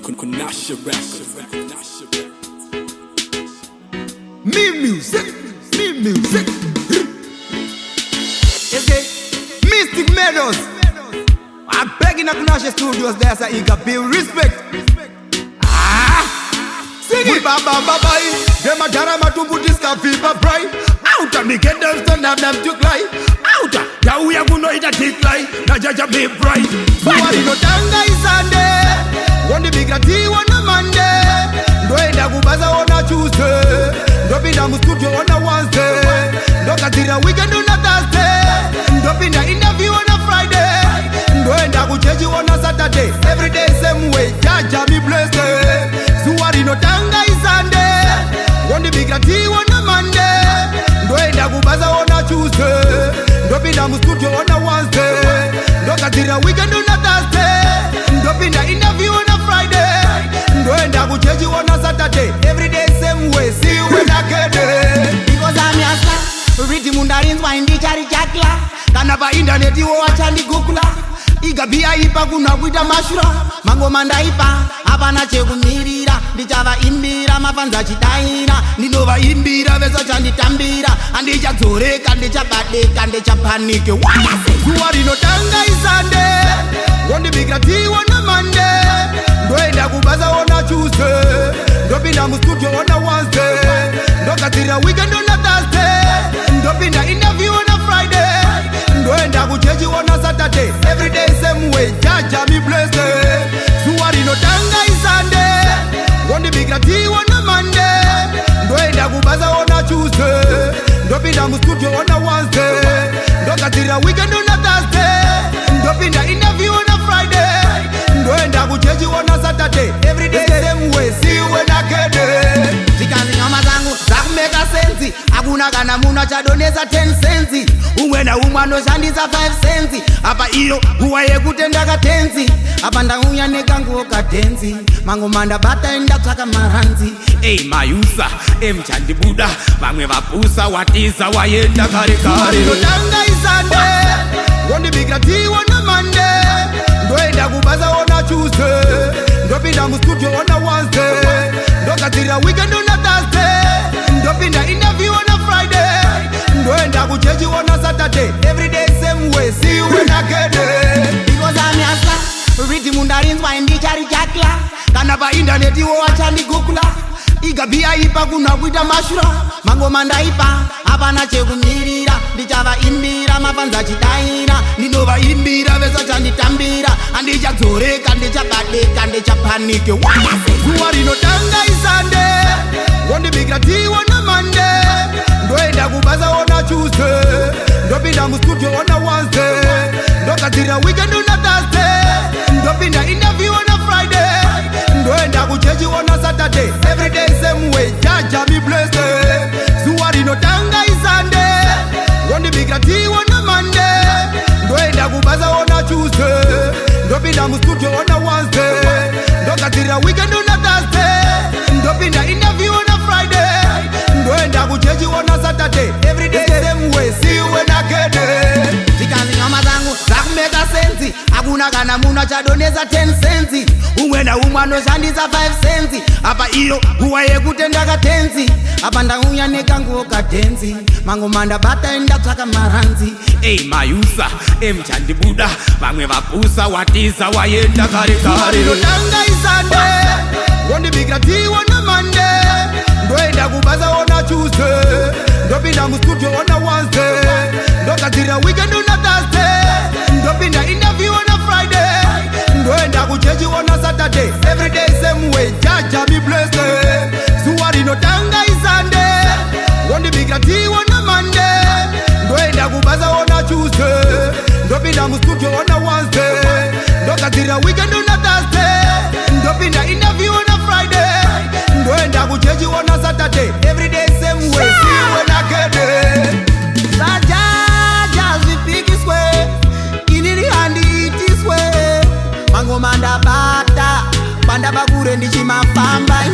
Kunashe Me music. Mystic Meadows. I'm begging at Kunashe Studios. There's a eager bill respect. Sing it, baba. Dem a jara matumbu diska viva bright. Outa me get them stand up them to cry. Outa ya uya kuno ita decline. Na jaja be bright. Swali no tanga isande. One the big rati one the Monday. Ndo enda kubaza on a Tuesday. Ndo binda mu studio on a Wednesday. Ndo katira weekend on a Thursday. Ndo binda interview on a Friday. Ndo enda kuchechi on a Saturday. Every day same way. Jaja me blessed. Suwari no tanga isande. One the big rati on a Monday. Ndo enda kubaza on a Tuesday. Ndo binda mu studio on a Wednesday. Ndo katira weekend on a Thursday. Ndo binda interview on a Friday. Ndo enda kuchechi on a Saturday. Every day same way. See you when I get it. Because I'm your star. Riti mundarinzwa indi chari chakla. Kana pa internet iwo wachandi Google. Igabia ipa kuna kuita mashura. Mango mandaipa hapana chekumirira. Ndichava imbira mafanza chidaira. Ndinova imbira vesa chanditambira. Andichadzoreka ndichabadeka ndichapanike. Zuwa rinotanga isande. Wondibigira tea on a Monday. Ndoenda kubaza on a Tuesday. Ndopinda mu studio on a Wednesday. Ndokatira weekend on a Thursday. Ndopinda interview on a Friday. Ndoenda kuchechi on a Saturday. Every day same way. Jaja me blessed. Zuwa rinotanga isande. Wondibigira tea on a Monday. Ndoenda kubaza on a Tuesday. Ndopinda mu studio on a Wednesday. Ndokatira weekend on a Thursday. Ndopinda interview on a Friday. Ndoenda kuchechi on a Saturday. Every day same way. See you when I get it. Zikazi nyama zangu zakumeka sensi. Hakuna kana muna chadoneza 10 cents. Umwe na umwe anoshandisa 5 cents. Apa iyo huwa yekutenda katenzi. Apa ndauya nekanguwo katenzi. Mango manda bata enda tsaka maranzi. Mayusa mchandibuda. Vamwe vapusa watiza wayenda kare kare. Ndotanga isande. Wondibigira tea on a Monday. Ndoenda kubaza on a Tuesday. Ndopinda mu studio on a Wednesday. Ndokatira weekend on a Thursday. Ndopinda interview on a Friday. Ndoenda kuchechi on a Saturday. Every day same way. See you when I get it. Because I'm your star. Riti mundarinzwa indi chari chakla. Kana pa internet iwo wachandi Google. Igabia ipa kuna kuita mashura. Mango mandaipa hapana chekumirira. Ndichava imbira mafanza chidaira. Ndinova imbira vesa chanditambira. Andichadzoreka ndichabadeka ndichapanike. Zuwa rinotanga isande. Wondibigira tea on a Monday. Ndoenda kubaza on a Tuesday. Ndopinda mu studio on a Wednesday. Ndokatira weekend on a Thursday. Ndopinda interview on a Friday. Ndoenda kuchechi on a Saturday. Every day same way. Jaja me blessed. Zuwa rinotanga isande. Wondibigira tea on a Monday. Ndoenda kubaza on a Tuesday. Ndopinda mu studio on a Wednesday. Ndokatira weekend on a Thursday. Ndopinda interview on a Friday. Ndoenda kuchechi on a Saturday. Every day same way. See you when I get it. Zikazi nyama zangu zakumeka sensi. Hakuna kana muna chadoneza 10 cents. Umwe na umwe anoshandisa 5 cents. Apa iyo huwa yekutenda katenzi. Apa ndauya nekanguwo katenzi. Mango manda bata enda tsaka maranzi. Mayusa mchandibuda. Vamwe vapusa watiza wayenda kare kare. Ndotanga isande. Wondibigira tea on a Monday. Ndoenda kubaza on a Tuesday. Ndopinda mu studio on a Wednesday. Ndokatira weekend on a Thursday. Ndopinda interview on a Friday. Ndoenda kuchechi on a Saturday. Every day same way. Jaja me blessed. Zuwa rinotanga isande. Wondibigira tea on a Monday. Ndoenda kubaza on a Tuesday. Ndopinda mu studio on a Wednesday. Ndokatira weekend on a Thursday. Ndopinda interview on a Friday. Ndoenda kuchechi on a Saturday. Every day same way. See you when I get it. Sajaja zipiki swe. Inini handi iti swe. Mango manda bata. Banda bakure ndichimafamba.